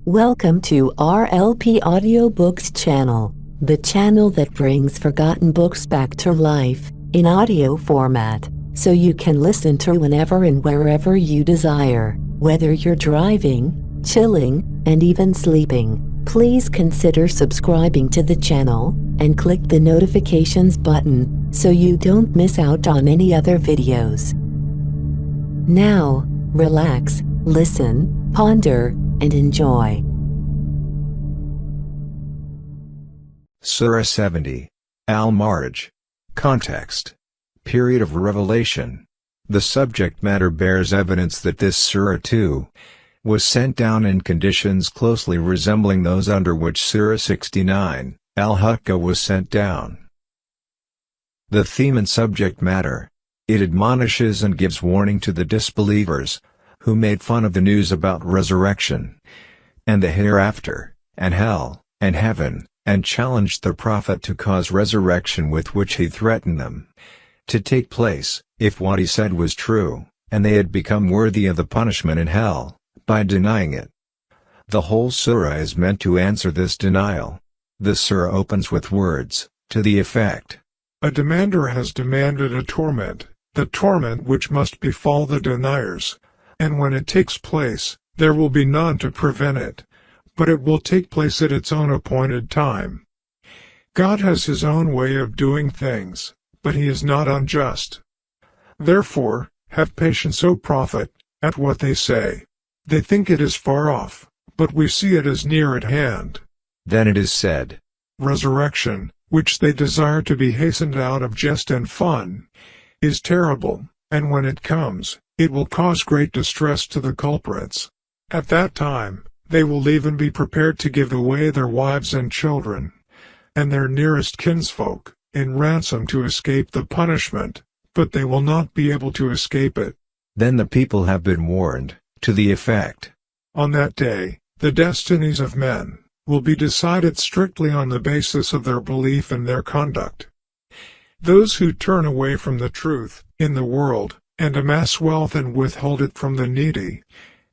Welcome to RLP Audiobooks channel, the channel that brings forgotten books back to life in audio format, so you can listen to whenever and wherever you desire, whether you're driving, chilling, and even sleeping. Please consider subscribing to the channel and click the notifications button so you don't miss out on any other videos. Now, relax, listen, ponder, and enjoy. Surah 70. Al-Marj. Context. Period of revelation. The subject matter bears evidence that this surah too was sent down in conditions closely resembling those under which Surah 69, Al-Huqqa, was sent down. The theme and subject matter. It admonishes and gives warning to the disbelievers, who made fun of the news about resurrection, and the hereafter, and hell, and heaven, and challenged the Prophet to cause resurrection with which he threatened them to take place, if what he said was true, and they had become worthy of the punishment in hell, by denying it. The whole surah is meant to answer this denial. The surah opens with words, to the effect, "A demander has demanded a torment, the torment which must befall the deniers, and when it takes place, there will be none to prevent it, but it will take place at its own appointed time. God has his own way of doing things, but he is not unjust. Therefore, have patience, O Prophet, at what they say. They think it is far off, but we see it as near at hand." Then it is said, "Resurrection, which they desire to be hastened out of jest and fun, is terrible, and when it comes, it will cause great distress to the culprits. At that time, they will even be prepared to give away their wives and children, and their nearest kinsfolk, in ransom to escape the punishment, but they will not be able to escape it." Then the people have been warned, to the effect, "On that day, the destinies of men will be decided strictly on the basis of their belief and their conduct. Those who turn away from the truth in the world, and amass wealth and withhold it from the needy,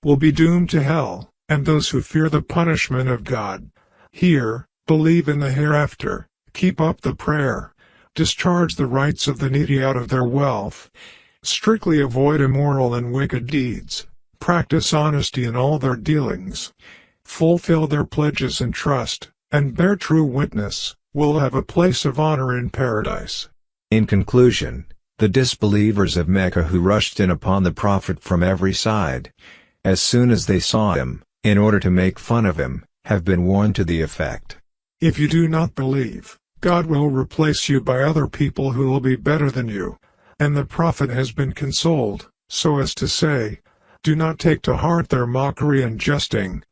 will be doomed to hell, and those who fear the punishment of God, hear, believe in the hereafter, keep up the prayer, discharge the rights of the needy out of their wealth, strictly avoid immoral and wicked deeds, practice honesty in all their dealings, fulfill their pledges and trust, and bear true witness, will have a place of honor in paradise." In conclusion, the disbelievers of Mecca who rushed in upon the Prophet from every side, as soon as they saw him, in order to make fun of him, have been warned to the effect, "If you do not believe, God will replace you by other people who will be better than you." And the Prophet has been consoled, so as to say, "Do not take to heart their mockery and jesting.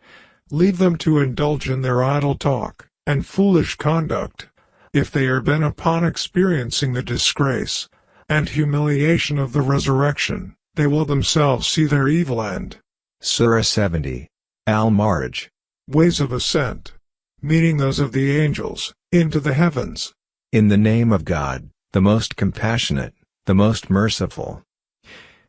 Leave them to indulge in their idle talk and foolish conduct. If they are bent upon experiencing the disgrace and humiliation of the resurrection, they will themselves see their evil end." Surah 70. Al-Marj. Ways of ascent, meaning those of the angels, into the heavens. In the name of God, the most compassionate, the most merciful.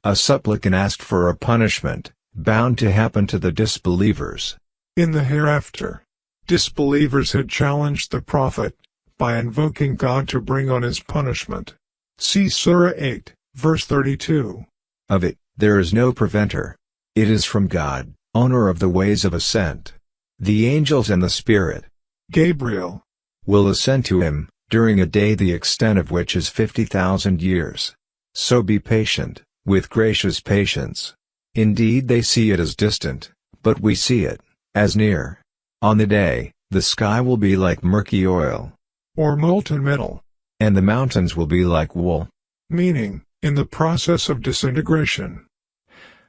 A supplicant asked for a punishment, bound to happen to the disbelievers. In the hereafter, disbelievers had challenged the Prophet by invoking God to bring on his punishment. See Surah 8, verse 32. Of it, there is no preventer. It is from God, owner of the ways of ascent. The angels and the Spirit, Gabriel, will ascend to him, during a day the extent of which is 50,000 years. So be patient, with gracious patience. Indeed they see it as distant, but we see it as near. On the day, the sky will be like murky oil, or molten metal, and the mountains will be like wool, meaning, in the process of disintegration.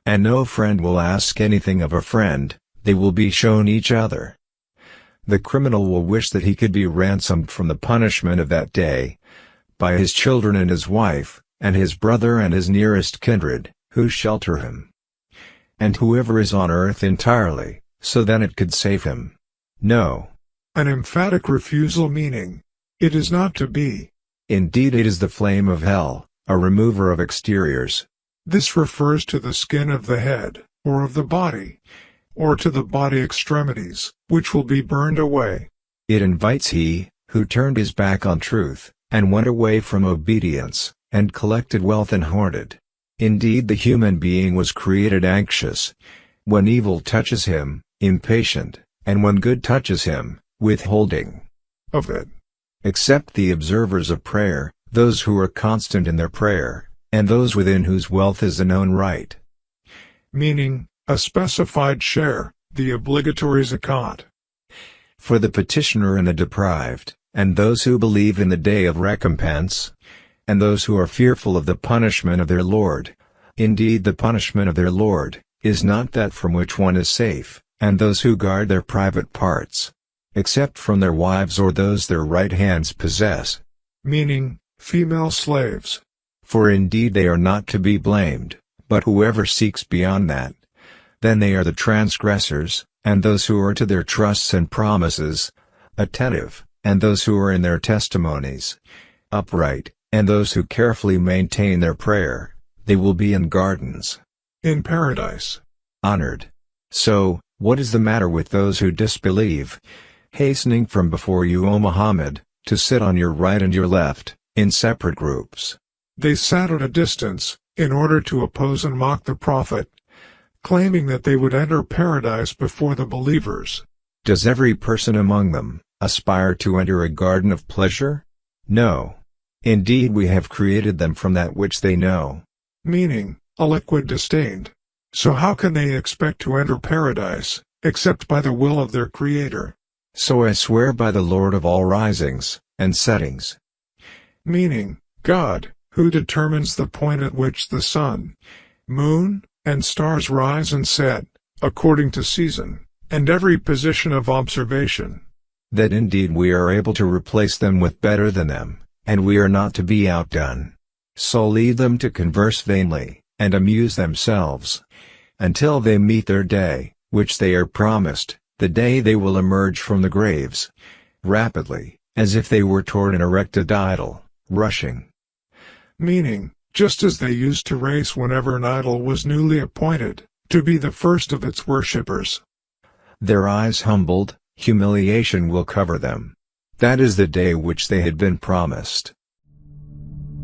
And no friend will ask anything of a friend, they will be shown each other. The criminal will wish that he could be ransomed from the punishment of that day, by his children and his wife, and his brother and his nearest kindred, who shelter him. And whoever is on earth entirely, so then it could save him. No. An emphatic refusal, meaning, it is not to be. Indeed it is the flame of hell, a remover of exteriors. This refers to the skin of the head, or of the body, or to the body extremities, which will be burned away. It invites he who turned his back on truth, and went away from obedience, and collected wealth and hoarded. Indeed, the human being was created anxious. When evil touches him, impatient, and when good touches him, withholding of it. Except the observers of prayer, those who are constant in their prayer, and those within whose wealth is a known right. Meaning, a specified share, the obligatory zakat. For the petitioner and the deprived, and those who believe in the day of recompense, and those who are fearful of the punishment of their Lord. Indeed, the punishment of their Lord is not that from which one is safe, and those who guard their private parts, except from their wives or those their right hands possess. Meaning, female slaves. For indeed they are not to be blamed, but whoever seeks beyond that, then they are the transgressors, and those who are to their trusts and promises attentive, and those who are in their testimonies upright, and those who carefully maintain their prayer, they will be in gardens in paradise, honored. So, what is the matter with those who disbelieve, hastening from before you, O Muhammad, to sit on your right and your left, in separate groups? They sat at a distance, in order to oppose and mock the Prophet, claiming that they would enter paradise before the believers. Does every person among them aspire to enter a garden of pleasure? No. Indeed, we have created them from that which they know. Meaning, a liquid disdained. So how can they expect to enter paradise, except by the will of their Creator? So I swear by the Lord of all risings and settings. Meaning, God, who determines the point at which the sun, moon, and stars rise and set, according to season, and every position of observation. That indeed we are able to replace them with better than them, and we are not to be outdone. So lead them to converse vainly, and amuse themselves, until they meet their day, which they are promised, the day they will emerge from the graves, rapidly, as if they were toward an erected idol, rushing. Meaning, just as they used to race whenever an idol was newly appointed, to be the first of its worshippers. Their eyes humbled, humiliation will cover them. That is the day which they had been promised.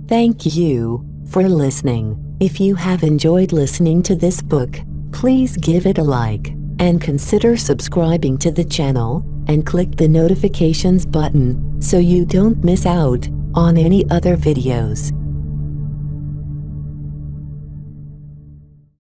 Thank you for listening. If you have enjoyed listening to this book, please give it a like, and consider subscribing to the channel, and click the notifications button, so you don't miss out on any other videos.